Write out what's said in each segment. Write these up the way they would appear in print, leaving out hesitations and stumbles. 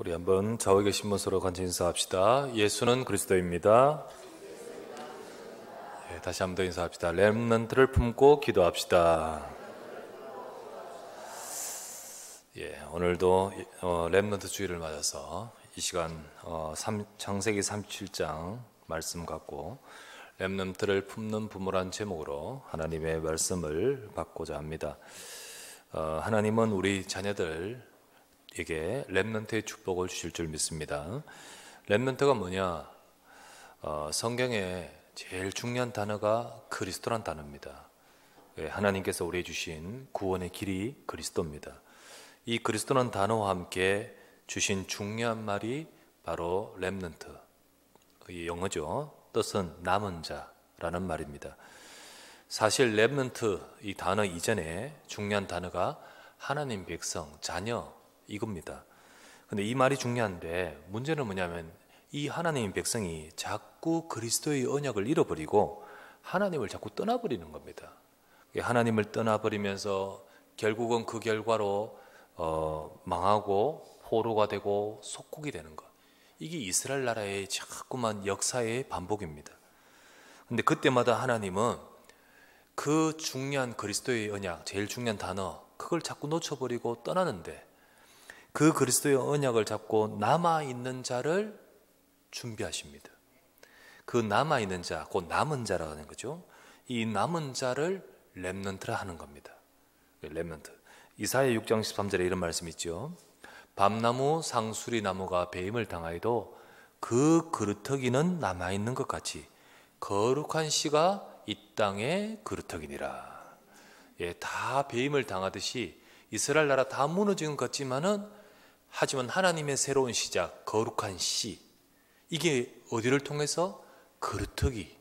우리 한번 좌우에 계신 분 서로 간절히 인사합시다. 예수는 그리스도입니다. 다시 한번 더 인사합시다. 렘넌트를 품고 기도합시다. 오늘도 렘넌트 주일을 맞아서 이 시간 창세기 37장 말씀 갖고 렘넌트를 품는 부모란 제목으로 하나님의 말씀을 받고자 합니다. 하나님은 우리 자녀들에게 렘넌트의 축복을 주실 줄 믿습니다. 렘넌트가 뭐냐? 성경에 제일 중요한 단어가 그리스도란 단어입니다. 하나님께서 우리에게 주신 구원의 길이 그리스도입니다. 이 그리스도란 단어와 함께 주신 중요한 말이 바로 렘넌트, 영어죠. 뜻은 남은 자라는 말입니다. 사실 렘넌트 이 단어 이전에 중요한 단어가 하나님 백성, 자녀 이겁니다. 근데 이 말이 중요한데 문제는 뭐냐면 이 하나님 백성이 자꾸 그리스도의 언약을 잃어버리고 하나님을 자꾸 떠나버리는 겁니다. 하나님을 떠나버리면서 결국은 그 결과로 망하고 포로가 되고 속국이 되는 것. 이게 이스라엘 나라의 자꾸만 역사의 반복입니다. 근데 그때마다 하나님은 그 중요한 그리스도의 언약, 제일 중요한 단어, 그걸 자꾸 놓쳐버리고 떠나는데 그 그리스도의 언약을 잡고 남아있는 자를 준비하십니다. 그 남아있는 자, 곧 남은 자라고 하는 거죠. 이 남은 자를 렘넌트라 하는 겁니다. 렘넌트. 이사야 6장 13절에 이런 말씀이 있죠. 밤나무 상수리 나무가 배임을 당하여도 그 그루터기는 남아있는 것 같이 거룩한 씨가 이 땅의 그루터기니라. 다 배임을 당하듯이 이스라엘 나라 다 무너지는 것 같지만은 하지만 하나님의 새로운 시작, 거룩한 씨, 이게 어디를 통해서? 그루터기,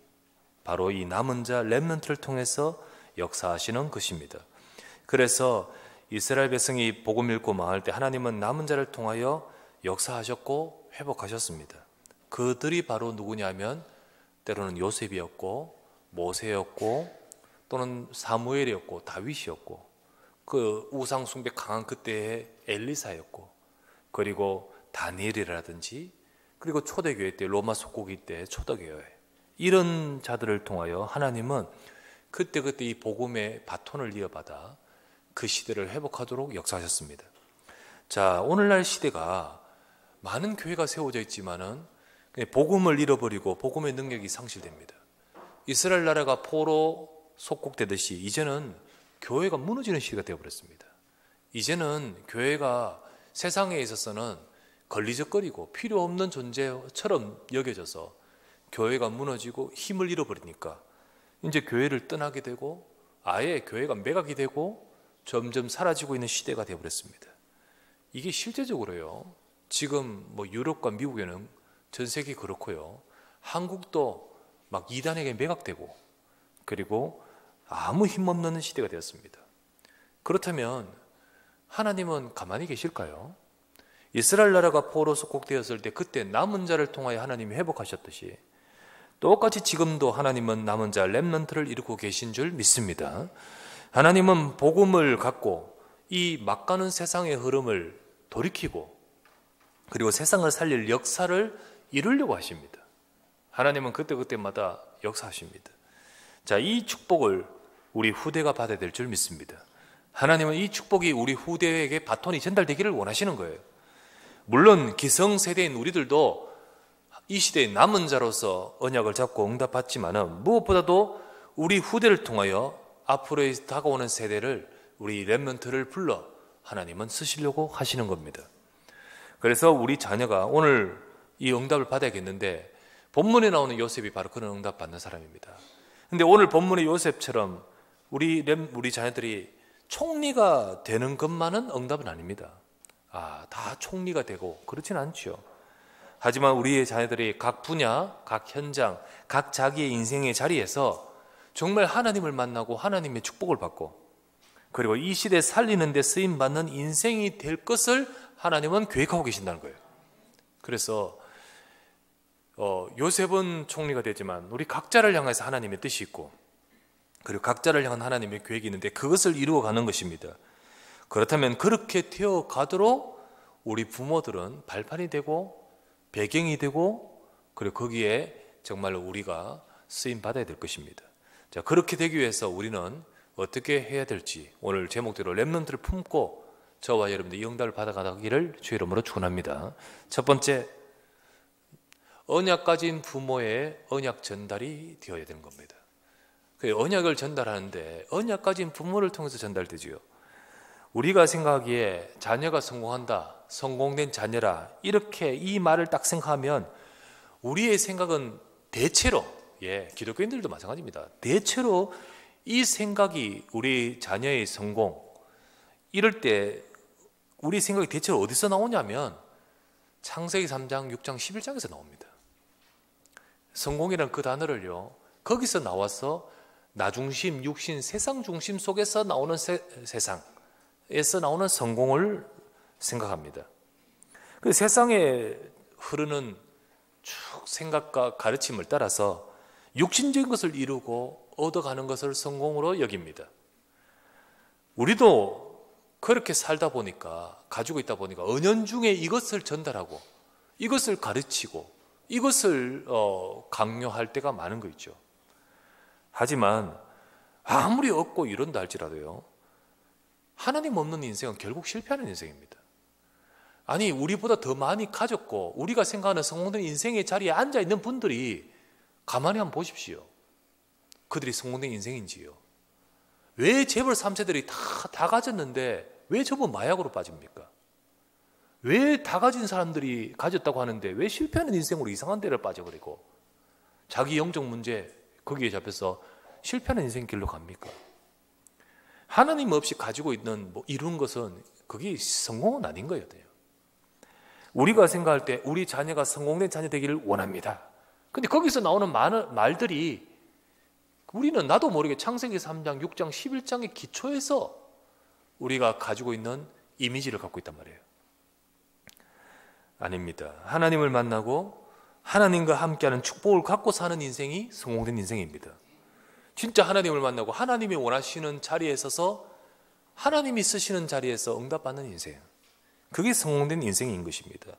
바로 이 남은 자 렘넌트를 통해서 역사하시는 것입니다. 그래서 이스라엘 백성이 복음 읽고 망할 때 하나님은 남은 자를 통하여 역사하셨고 회복하셨습니다. 그들이 바로 누구냐면 때로는 요셉이었고 모세였고 또는 사무엘이었고 다윗이었고 그 우상 숭배 강한 그때의 엘리사였고 그리고 다니엘이라든지 그리고 초대교회 때 로마 속국이 때 초대교회 이런 자들을 통하여 하나님은 그때그때 이 복음의 바톤을 이어받아 그 시대를 회복하도록 역사하셨습니다. 자, 오늘날 시대가 많은 교회가 세워져 있지만은 복음을 잃어버리고 복음의 능력이 상실됩니다. 이스라엘 나라가 포로 속국되듯이 이제는 교회가 무너지는 시대가 되어버렸습니다. 이제는 교회가 세상에 있어서는 걸리적거리고 필요 없는 존재처럼 여겨져서 교회가 무너지고 힘을 잃어버리니까 이제 교회를 떠나게 되고 아예 교회가 매각이 되고 점점 사라지고 있는 시대가 되어버렸습니다. 이게 실제적으로요. 지금 유럽과 미국에는 전 세계 그렇고요. 한국도 막 이단에게 매각되고 그리고 아무 힘없는 시대가 되었습니다. 그렇다면 하나님은 가만히 계실까요? 이스라엘 나라가 포로 속국되었을 때 그때 남은 자를 통하여 하나님이 회복하셨듯이 똑같이 지금도 하나님은 남은 자 렘넌트를 이루고 계신 줄 믿습니다. 하나님은 복음을 갖고 이 막가는 세상의 흐름을 돌이키고 그리고 세상을 살릴 역사를 이루려고 하십니다. 하나님은 그때그때마다 역사하십니다. 자, 이 축복을 우리 후대가 받아야 될 줄 믿습니다. 하나님은 이 축복이 우리 후대에게 바톤이 전달되기를 원하시는 거예요. 물론 기성세대인 우리들도 이 시대의 남은 자로서 언약을 잡고 응답받지만은 무엇보다도 우리 후대를 통하여 앞으로 다가오는 세대를 우리 렘넌트를 불러 하나님은 쓰시려고 하시는 겁니다. 그래서 우리 자녀가 오늘 이 응답을 받아야겠는데 본문에 나오는 요셉이 바로 그런 응답 받는 사람입니다. 근데 오늘 본문의 요셉처럼 우리 자녀들이 총리가 되는 것만은 응답은 아닙니다. 다 총리가 되고 그렇진 않죠. 하지만 우리의 자녀들이 각 분야, 각 현장, 각 자기의 인생의 자리에서 정말 하나님을 만나고 하나님의 축복을 받고 그리고 이 시대에 살리는 데 쓰임받는 인생이 될 것을 하나님은 계획하고 계신다는 거예요. 그래서 요셉은 총리가 되지만 우리 각자를 향해서 하나님의 뜻이 있고 그리고 각자를 향한 하나님의 계획이 있는데 그것을 이루어가는 것입니다. 그렇다면 그렇게 되어 가도록 우리 부모들은 발판이 되고 배경이 되고 그리고 거기에 정말로 우리가 쓰임 받아야 될 것입니다. 자, 그렇게 되기 위해서 우리는 어떻게 해야 될지 오늘 제목대로 렘넌트를 품고 저와 여러분들 이 응답을 받아가기를 주의 이름으로 축원합니다. 첫 번째, 언약 가진 부모의 언약 전달이 되어야 되는 겁니다. 그 언약을 전달하는데 언약 가진 부모를 통해서 전달되지요. 우리가 생각하기에 자녀가 성공한다, 성공된 자녀라, 이렇게 이 말을 딱 생각하면 우리의 생각은 대체로, 기독교인들도 마찬가지입니다. 대체로 이 생각이 우리 자녀의 성공, 이럴 때 우리 생각이 대체로 어디서 나오냐면 창세기 3장, 6장, 11장에서 나옵니다. 성공이라는 그 단어를요, 거기서 나와서 나중심, 육신, 세상 중심 속에서 나오는 세상에서 나오는 성공을 생각합니다. 그 세상에 흐르는 쭉 생각과 가르침을 따라서 육신적인 것을 이루고 얻어가는 것을 성공으로 여깁니다. 우리도 그렇게 살다 보니까, 가지고 있다 보니까 은연중에 이것을 전달하고 이것을 가르치고 이것을 강요할 때가 많은 거 있죠. 하지만 아무리 얻고 이런다 할지라도요, 하나님 없는 인생은 결국 실패하는 인생입니다. 아니, 우리보다 더 많이 가졌고 우리가 생각하는 성공된 인생의 자리에 앉아있는 분들이 가만히 한번 보십시오. 그들이 성공된 인생인지요. 왜 재벌 3세들이 다 가졌는데 왜 전부 마약으로 빠집니까? 왜 다 가진 사람들이 가졌다고 하는데 왜 실패하는 인생으로 이상한 데를 빠져버리고 자기 영적 문제 거기에 잡혀서 실패하는 인생 길로 갑니까? 하나님 없이 가지고 있는 이룬 것은 그게 성공은 아닌 거예요. 우리가 생각할 때 우리 자녀가 성공된 자녀 되기를 원합니다. 근데 거기서 나오는 많은 말들이 우리는 나도 모르게 창세기 3장, 6장, 11장의 기초에서 우리가 가지고 있는 이미지를 갖고 있단 말이에요. 아닙니다. 하나님을 만나고 하나님과 함께하는 축복을 갖고 사는 인생이 성공된 인생입니다. 진짜 하나님을 만나고 하나님이 원하시는 자리에 서서 하나님이 쓰시는 자리에서 응답받는 인생, 그게 성공된 인생인 것입니다.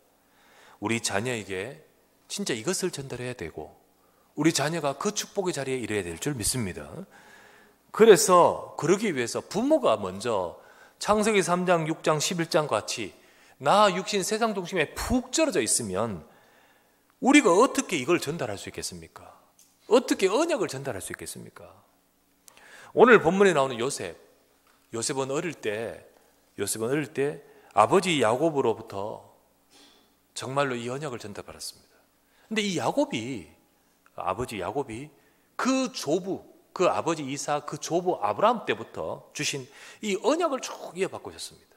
우리 자녀에게 진짜 이것을 전달해야 되고 우리 자녀가 그 축복의 자리에 이르러야 될 줄 믿습니다. 그래서 그러기 위해서 부모가 먼저 창세기 3장, 6장, 11장 같이 나 육신 세상 중심에 푹 절어져 있으면 우리가 어떻게 이걸 전달할 수 있겠습니까? 어떻게 언약을 전달할 수 있겠습니까? 오늘 본문에 나오는 요셉은 어릴 때 아버지 야곱으로부터 정말로 이 언약을 전달받았습니다. 근데 이 아버지 야곱이 그 조부, 그 아버지 이삭, 그 조부 아브라함 때부터 주신 이 언약을 쭉 이어받고 있었습니다.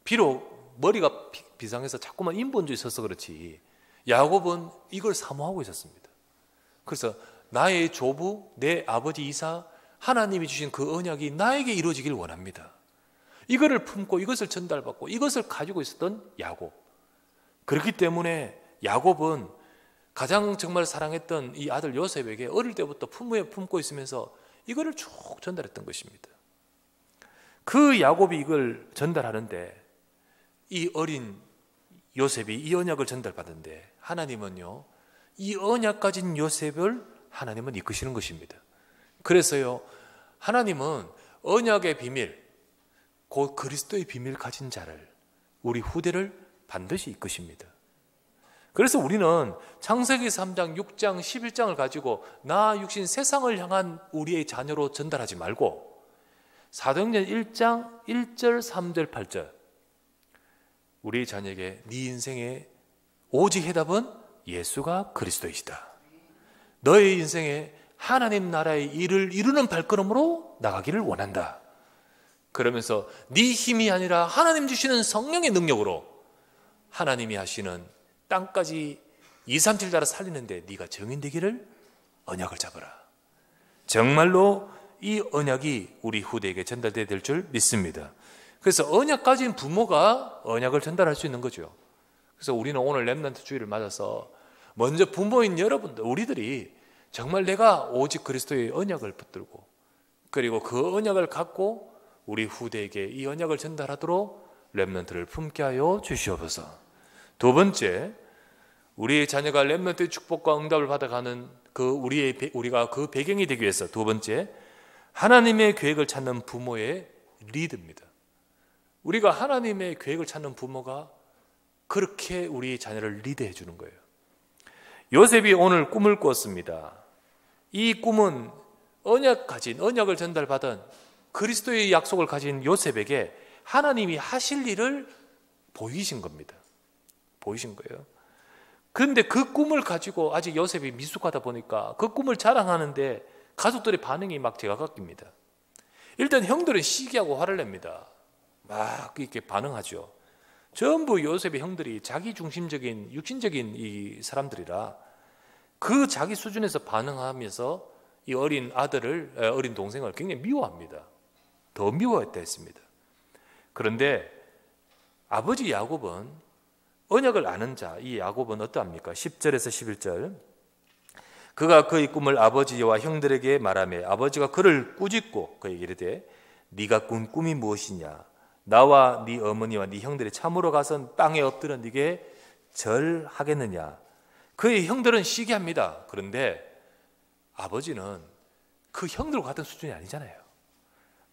비록 머리가 비상해서 자꾸만 인본주의 있어서 그렇지 야곱은 이걸 사모하고 있었습니다. 그래서 나의 조부, 내 아버지 이삭, 하나님이 주신 그 언약이 나에게 이루어지길 원합니다. 이거를 품고 이것을 전달받고 이것을 가지고 있었던 야곱. 그렇기 때문에 야곱은 가장 정말 사랑했던 이 아들 요셉에게 어릴 때부터 품고 있으면서 이거를 쭉 전달했던 것입니다. 그 야곱이 이걸 전달하는데 이 어린 요셉이 이 언약을 전달받는데 하나님은요, 이 언약 가진 요셉을 하나님은 이끄시는 것입니다. 그래서요, 하나님은 언약의 비밀, 곧 그리스도의 비밀 가진 자를, 우리 후대를 반드시 이끄십니다. 그래서 우리는 창세기 3장, 6장, 11장을 가지고 나 육신 세상을 향한 우리의 자녀로 전달하지 말고 사도행전 1장 1절, 3절, 8절 우리 자녀에게 네 인생의 오직 해답은 예수가 그리스도이시다. 너의 인생에 하나님 나라의 일을 이루는 발걸음으로 나가기를 원한다. 그러면서 네 힘이 아니라 하나님 주시는 성령의 능력으로 하나님이 하시는 땅까지 237 자라 살리는데 네가 증인되기를 언약을 잡아라. 정말로 이 언약이 우리 후대에게 전달돼야 될 줄 믿습니다. 그래서 언약 가진 부모가 언약을 전달할 수 있는 거죠. 그래서 우리는 오늘 렘넌트 주일을 맞아서 먼저 부모인 여러분들, 우리들이 정말 내가 오직 그리스도의 언약을 붙들고 그리고 그 언약을 갖고 우리 후대에게 이 언약을 전달하도록 렘넌트를 품게 하여 주시옵소서. 두 번째, 우리의 자녀가 렘넌트의 축복과 응답을 받아가는 우리가 그 배경이 되기 위해서 두 번째, 하나님의 계획을 찾는 부모의 리드입니다. 우리가 하나님의 계획을 찾는 부모가 그렇게 우리 자녀를 리드해 주는 거예요. 요셉이 오늘 꿈을 꾸었습니다. 이 꿈은 언약을 전달받은 그리스도의 약속을 가진 요셉에게 하나님이 하실 일을 보이신 겁니다. 보이신 거예요. 그런데 그 꿈을 가지고 아직 요셉이 미숙하다 보니까 그 꿈을 자랑하는데 가족들의 반응이 막 제각각입니다. 일단 형들은 시기하고 화를 냅니다. 막 이렇게 반응하죠. 전부 요셉의 형들이 자기 중심적인 육신적인 이 사람들이라 그 자기 수준에서 반응하면서 이 어린 동생을 굉장히 미워합니다. 더 미워했다 했습니다. 그런데 아버지 야곱은 언약을 아는 자, 이 야곱은 어떠합니까? 10절에서 11절. 그가 그의 꿈을 아버지와 형들에게 말하며 아버지가 그를 꾸짖고 그에게 이르되 네가 꾼 꿈이 무엇이냐? 나와 네 어머니와 네 형들이 참으로 가서 땅에 엎드려 네게 절하겠느냐? 그의 형들은 시기합니다. 그런데 아버지는 그 형들과 같은 수준이 아니잖아요.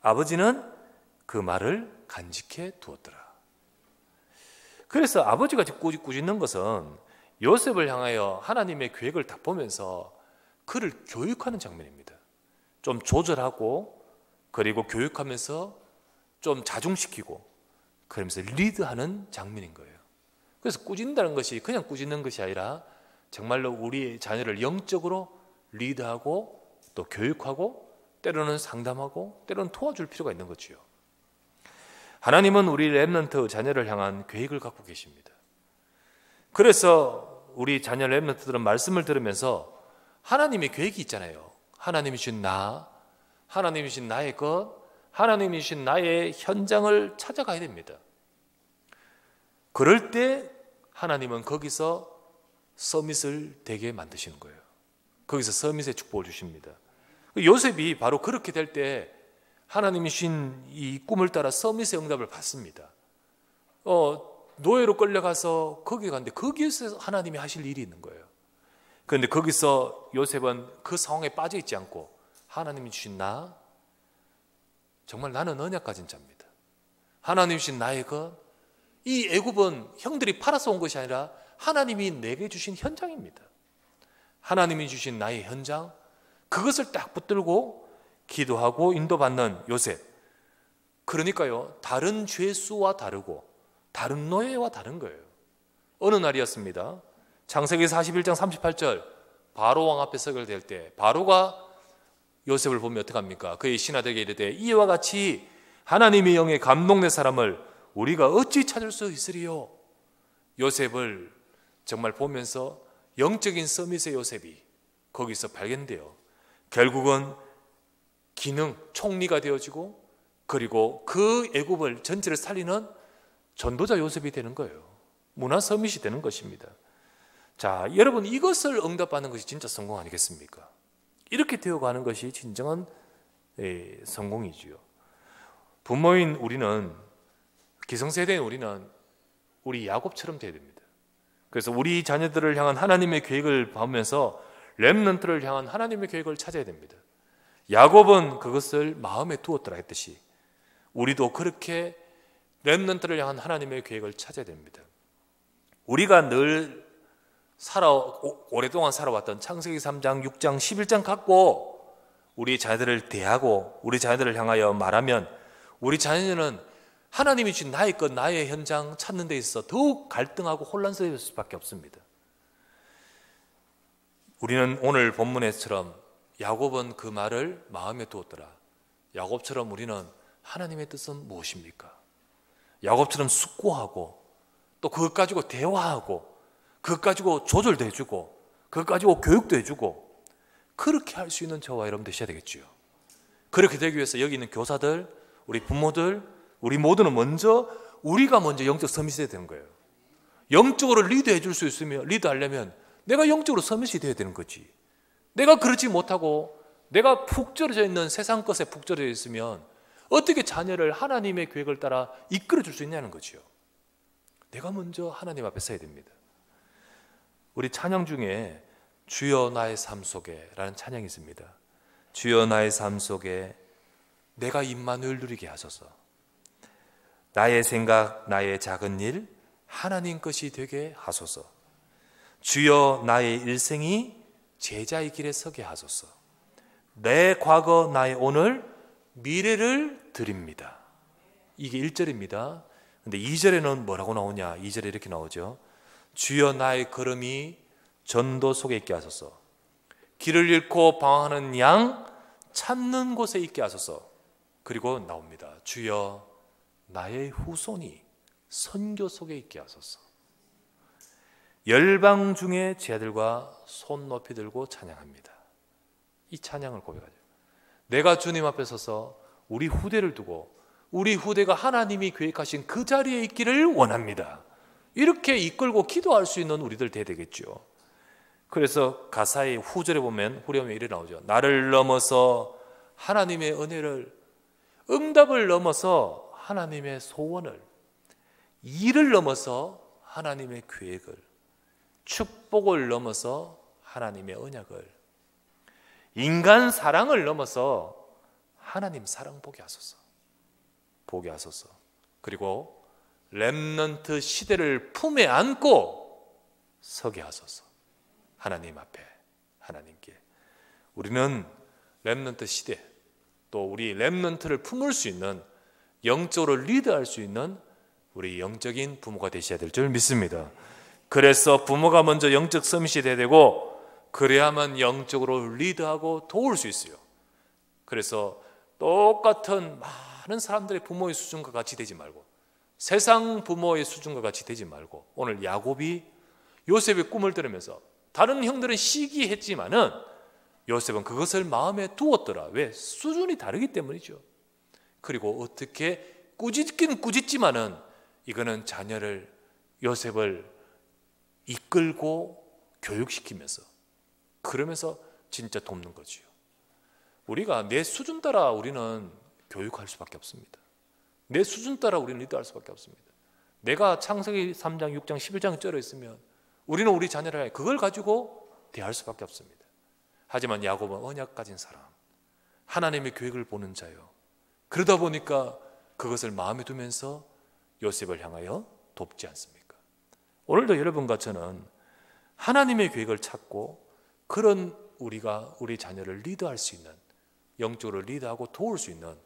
아버지는 그 말을 간직해 두었더라. 그래서 아버지가 꾸짖는 것은 요셉을 향하여 하나님의 계획을 다 보면서 그를 교육하는 장면입니다. 좀 조절하고 그리고 교육하면서 좀 자중시키고 그러면서 리드하는 장면인 거예요. 그래서 꾸짖는다는 것이 그냥 꾸짖는 것이 아니라 정말로 우리 자녀를 영적으로 리드하고 또 교육하고 때로는 상담하고 때로는 도와줄 필요가 있는 거지요. 하나님은 우리 렘넌트 자녀를 향한 계획을 갖고 계십니다. 그래서 우리 자녀 렘넌트들은 말씀을 들으면서 하나님의 계획이 있잖아요. 하나님이 주신 하나님이 주신 나의 것, 하나님이 주신 나의 현장을 찾아가야 됩니다. 그럴 때 하나님은 거기서 서밋을 되게 만드시는 거예요. 거기서 서밋의 축복을 주십니다. 요셉이 바로 그렇게 될 때 하나님이 주신 이 꿈을 따라 서밋의 응답을 받습니다. 노예로 끌려가서 거기 갔는데 거기에서 하나님이 하실 일이 있는 거예요. 그런데 거기서 요셉은 그 상황에 빠져 있지 않고 하나님이 주신 정말 나는 언약 가진 자입니다. 하나님이 주신 나의 것, 이 애굽은 형들이 팔아서 온 것이 아니라 하나님이 내게 주신 현장입니다. 하나님이 주신 나의 현장, 그것을 딱 붙들고 기도하고 인도받는 요셉. 그러니까요, 다른 죄수와 다르고 다른 노예와 다른 거예요. 어느 날이었습니다. 창세기 41장 38절, 바로 왕 앞에 서게 될 때 바로가 요셉을 보면 어떡합니까? 그의 신하들에게 이르되 이와 같이 하나님의 영에 감동된 사람을 우리가 어찌 찾을 수 있으리요? 요셉을 정말 보면서 영적인 서밋의 요셉이 거기서 발견돼요. 결국은 총리가 되어지고 그리고 그 애굽을 전체를 살리는 전도자 요셉이 되는 거예요. 문화 서밋이 되는 것입니다. 자, 여러분, 이것을 응답받는 것이 진짜 성공 아니겠습니까? 이렇게 되어가는 것이 진정한 성공이지요. 부모인 우리는, 기성세대인 우리는 우리 야곱처럼 되어야 됩니다. 그래서 우리 자녀들을 향한 하나님의 계획을 보면서 렘넌트를 향한 하나님의 계획을 찾아야 됩니다. 야곱은 그것을 마음에 두었더라 했듯이 우리도 그렇게 렘넌트를 향한 하나님의 계획을 찾아야 됩니다. 우리가 늘 오랫동안 살아왔던 창세기 3장, 6장, 11장 갖고 우리 자녀들을 대하고 우리 자녀들을 향하여 말하면 우리 자녀는 하나님이 주신 나의 것, 나의 현장 찾는 데 있어서 더욱 갈등하고 혼란스러울 수밖에 없습니다. 우리는 오늘 본문에처럼 야곱은 그 말을 마음에 두었더라. 야곱처럼 우리는 하나님의 뜻은 무엇입니까? 야곱처럼 숙고하고 또 그것 가지고 대화하고 그것 가지고 조절도 해주고 그것 가지고 교육도 해주고 그렇게 할 수 있는 저와 여러분 되셔야 되겠죠. 그렇게 되기 위해서 여기 있는 교사들, 우리 부모들, 우리 모두는 우리가 먼저 영적 서밋이 돼야 되는 거예요. 영적으로 리드해 줄 수 있으면, 리드하려면 내가 영적으로 서밋이 돼야 되는 거지. 내가 그렇지 못하고 내가 푹 절여져 있는 세상 것에 푹 절여져 있으면 어떻게 자녀를 하나님의 계획을 따라 이끌어 줄 수 있냐는 거죠. 내가 먼저 하나님 앞에 서야 됩니다. 우리 찬양 중에 주여 나의 삶 속에 라는 찬양이 있습니다. 주여 나의 삶 속에 내가 임마누엘 누리게 하소서. 나의 생각, 나의 작은 일 하나님 것이 되게 하소서. 주여 나의 일생이 제자의 길에 서게 하소서. 내 과거, 나의 오늘, 미래를 드립니다. 이게 1절입니다. 근데 2절에는 뭐라고 나오냐? 2절에 이렇게 나오죠. 주여 나의 걸음이 전도 속에 있게 하소서. 길을 잃고 방황하는 양 찾는 곳에 있게 하소서. 그리고 나옵니다. 주여 나의 후손이 선교 속에 있게 하소서. 열방 중에 제 아들과 손 높이 들고 찬양합니다. 이 찬양을 고백하죠. 내가 주님 앞에 서서 우리 후대를 두고 우리 후대가 하나님이 계획하신 그 자리에 있기를 원합니다. 이렇게 이끌고 기도할 수 있는 우리들 돼야 되겠죠. 그래서 가사의 후절에 보면 후렴에 이래 나오죠. 나를 넘어서 하나님의 은혜를, 응답을 넘어서 하나님의 소원을, 일을 넘어서 하나님의 계획을, 축복을 넘어서 하나님의 언약을, 인간 사랑을 넘어서 하나님 사랑 보게 하소서. 보게 하소서. 그리고 렘넌트 시대를 품에 안고 서게 하소서. 하나님 앞에, 하나님께. 우리는 렘넌트 시대, 또 우리 렘넌트를 품을 수 있는, 영적으로 리드할 수 있는 우리 영적인 부모가 되셔야 될 줄 믿습니다. 그래서 부모가 먼저 영적 서밋이 돼야 되고, 그래야만 영적으로 리드하고 도울 수 있어요. 그래서 똑같은 많은 사람들의 부모의 수준과 같이 되지 말고, 세상 부모의 수준과 같이 되지 말고, 오늘 야곱이 요셉의 꿈을 들으면서 다른 형들은 시기했지만은 요셉은 그것을 마음에 두었더라. 왜? 수준이 다르기 때문이죠. 그리고 어떻게 꾸짖긴 꾸짖지만은 이거는 자녀를, 요셉을 이끌고 교육시키면서, 그러면서 진짜 돕는 거지요. 우리가 내 수준 따라 우리는 교육할 수밖에 없습니다. 내 수준 따라 우리는 리드할 수밖에 없습니다. 내가 창세기 3장, 6장, 11장 쩔어 있으면 우리는 우리 자녀를 그걸 가지고 대할 수밖에 없습니다. 하지만 야곱은 언약 가진 사람, 하나님의 계획을 보는 자요. 그러다 보니까 그것을 마음에 두면서 요셉을 향하여 돕지 않습니까? 오늘도 여러분과 저는 하나님의 계획을 찾고 그런 우리가 우리 자녀를 리드할 수 있는, 영적으로 리드하고 도울 수 있는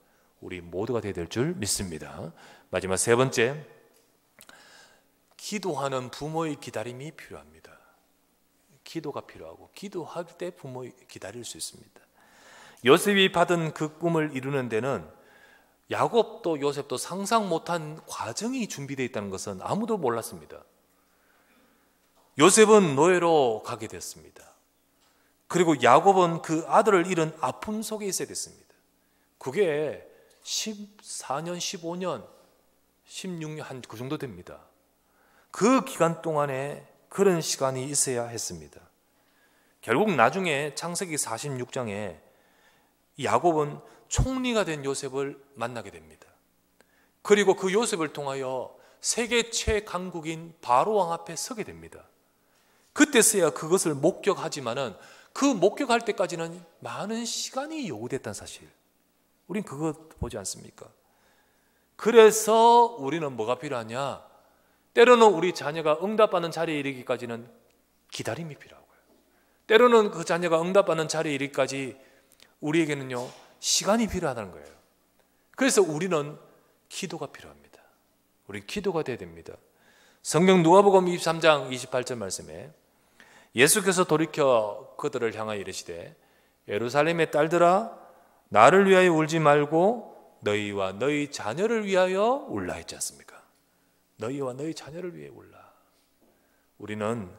우리 모두가 되어야 될 줄 믿습니다. 마지막 세 번째, 기도하는 부모의 기다림이 필요합니다. 기도가 필요하고, 기도할 때 부모의 기다릴 수 있습니다. 요셉이 받은 그 꿈을 이루는 데는 야곱도 요셉도 상상 못한 과정이 준비되어 있다는 것은 아무도 몰랐습니다. 요셉은 노예로 가게 됐습니다. 그리고 야곱은 그 아들을 잃은 아픔 속에 있어야 됐습니다. 그게 14년, 15년, 16년 한 그 정도 됩니다. 그 기간 동안에 그런 시간이 있어야 했습니다. 결국 나중에 창세기 46장에 야곱은 총리가 된 요셉을 만나게 됩니다. 그리고 그 요셉을 통하여 세계 최강국인 바로 왕 앞에 서게 됩니다. 그때서야 그것을 목격하지만은 그 목격할 때까지는 많은 시간이 요구됐다는 사실, 우린 그거 보지 않습니까? 그래서 우리는 뭐가 필요하냐? 때로는 우리 자녀가 응답받는 자리에 이르기까지는 기다림이 필요하고요. 때로는 그 자녀가 응답받는 자리에 이르기까지 우리에게는요, 시간이 필요하다는 거예요. 그래서 우리는 기도가 필요합니다. 우리 기도가 돼야 됩니다. 성경 누가복음 23장 28절 말씀에 예수께서 돌이켜 그들을 향하여 이르시되 예루살렘의 딸들아 나를 위하여 울지 말고 너희와 너희 자녀를 위하여 울라 했지 않습니까? 너희와 너희 자녀를 위해 울라. 우리는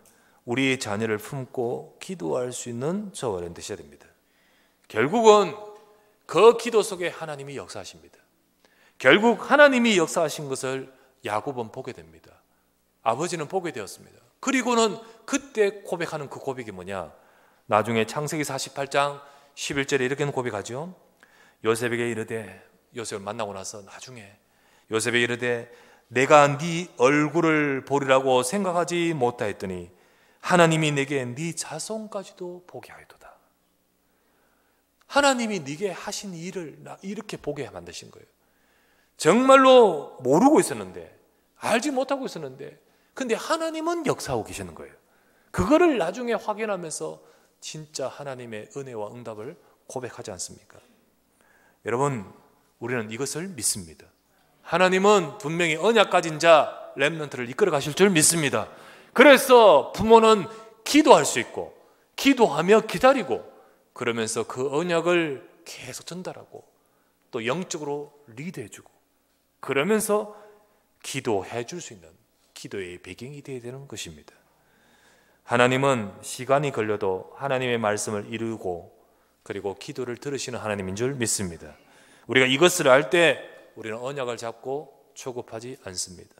우리의 자녀를 품고 기도할 수 있는 저와 여러분 되셔야 됩니다. 결국은 그 기도 속에 하나님이 역사하십니다. 결국 하나님이 역사하신 것을 야곱은 보게 됩니다. 아버지는 보게 되었습니다. 그리고는 그때 고백하는 그 고백이 뭐냐? 나중에 창세기 48장 11절에 이렇게 고백하죠. 요셉에게 이르되 요셉을 만나고 나서 나중에 요셉이 이르되 내가 네 얼굴을 보리라고 생각하지 못하였더니 하나님이 내게 네 자손까지도 보게 하였도다. 하나님이 네게 하신 일을 이렇게 보게 만드신 거예요. 정말로 모르고 있었는데, 알지 못하고 있었는데, 근데 하나님은 역사하고 계시는 거예요. 그거를 나중에 확인하면서 진짜 하나님의 은혜와 응답을 고백하지 않습니까? 여러분, 우리는 이것을 믿습니다. 하나님은 분명히 언약 가진 자 렘넌트를 이끌어 가실 줄 믿습니다. 그래서 부모는 기도할 수 있고 기도하며 기다리고 그러면서 그 언약을 계속 전달하고 또 영적으로 리드해주고 그러면서 기도해 줄 수 있는 기도의 배경이 되어야 되는 것입니다. 하나님은 시간이 걸려도 하나님의 말씀을 이루고 그리고 기도를 들으시는 하나님인 줄 믿습니다. 우리가 이것을 알 때 우리는 언약을 잡고 초급하지 않습니다.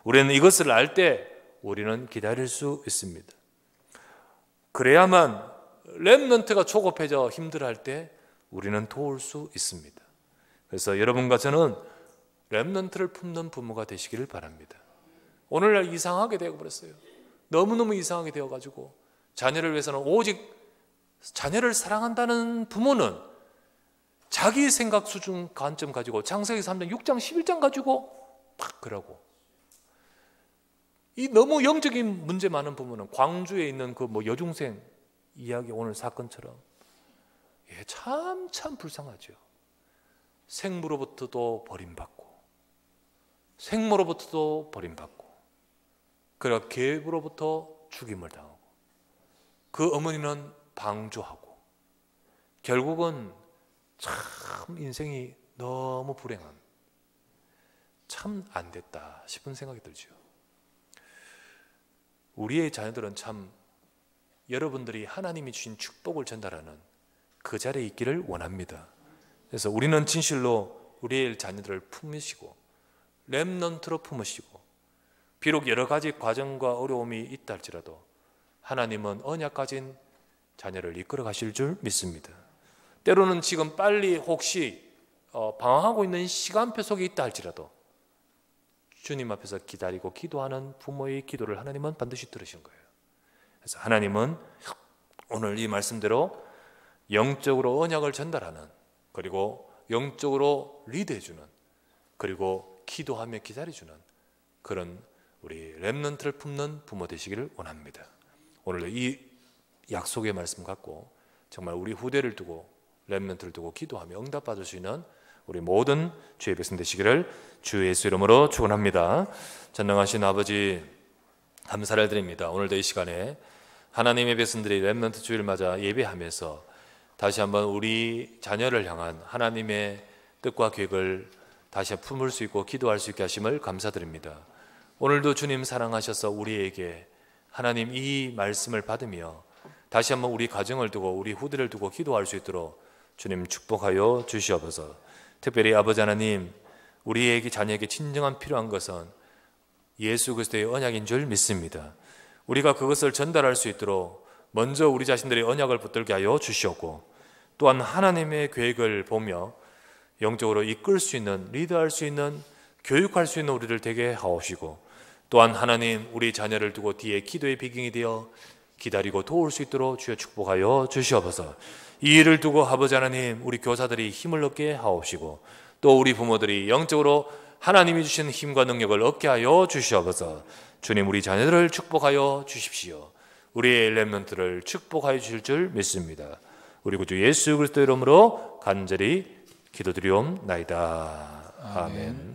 우리는 이것을 알 때 우리는 기다릴 수 있습니다. 그래야만 렘넌트가 초급해져 힘들어할 때 우리는 도울 수 있습니다. 그래서 여러분과 저는 렘넌트를 품는 부모가 되시기를 바랍니다. 오늘날 이상하게 되어버렸어요. 너무너무 이상하게 되어가지고 자녀를 위해서는 오직 자녀를 사랑한다는 부모는 자기 생각 수준 관점 가지고 창세기 3장 6장 11장 가지고 막 그러고, 이 너무 영적인 문제 많은 부모는 광주에 있는 그 여중생 이야기 오늘 사건처럼 참 불쌍하죠. 생모로부터도 버림받고 생모로부터도 버림받고 그리고 계부로부터 죽임을 당하고 그 어머니는 방조하고 결국은 참 인생이 너무 불행한, 참 안 됐다 싶은 생각이 들죠. 우리의 자녀들은 참 여러분들이 하나님이 주신 축복을 전달하는 그 자리에 있기를 원합니다. 그래서 우리는 진실로 우리의 자녀들을 품으시고 렘넌트로 품으시고 비록 여러 가지 과정과 어려움이 있다 할지라도 하나님은 언약 가진 자녀를 이끌어 가실 줄 믿습니다. 때로는 지금 빨리 혹시 방황하고 있는 시간표 속에 있다 할지라도 주님 앞에서 기다리고 기도하는 부모의 기도를 하나님은 반드시 들으신 거예요. 그래서 하나님은 오늘 이 말씀대로 영적으로 언약을 전달하는, 그리고 영적으로 리드해주는, 그리고 기도하며 기다려주는 그런 우리 렘넌트를 품는 부모 되시기를 원합니다. 오늘 이 약속의 말씀 갖고 정말 우리 후대를 두고 렘넌트를 두고 기도하며 응답받을 수 있는 우리 모든 주의 백성 되시기를 주 예수 이름으로 축원합니다. 전능하신 아버지, 감사를 드립니다. 오늘도 이 시간에 하나님의 백성들이 렘넌트 주일을 맞아 예배하면서 다시 한번 우리 자녀를 향한 하나님의 뜻과 계획을 다시 품을 수 있고 기도할 수 있게 하심을 감사드립니다. 오늘도 주님 사랑하셔서 우리에게 하나님 이 말씀을 받으며 다시 한번 우리 가정을 두고 우리 후대를 두고 기도할 수 있도록 주님 축복하여 주시옵소서. 특별히 아버지 하나님, 우리에게 자녀에게 진정한 필요한 것은 예수 그리스도의 언약인 줄 믿습니다. 우리가 그것을 전달할 수 있도록 먼저 우리 자신들의 언약을 붙들게 하여 주시옵고, 또한 하나님의 계획을 보며 영적으로 이끌 수 있는, 리드할 수 있는, 교육할 수 있는 우리를 되게 하옵시고, 또한 하나님 우리 자녀를 두고 뒤에 기도의 배경이 되어 기다리고 도울 수 있도록 주여 축복하여 주시옵소서. 이 일을 두고 아버지 하나님 우리 교사들이 힘을 얻게 하옵시고, 또 우리 부모들이 영적으로 하나님이 주신 힘과 능력을 얻게 하여 주시옵소서. 주님, 우리 자녀들을 축복하여 주십시오. 우리의 렘넌트를 축복하여 주실 줄 믿습니다. 우리 구주 예수 그리스도 이름으로 간절히 기도드리옵나이다. 아멘.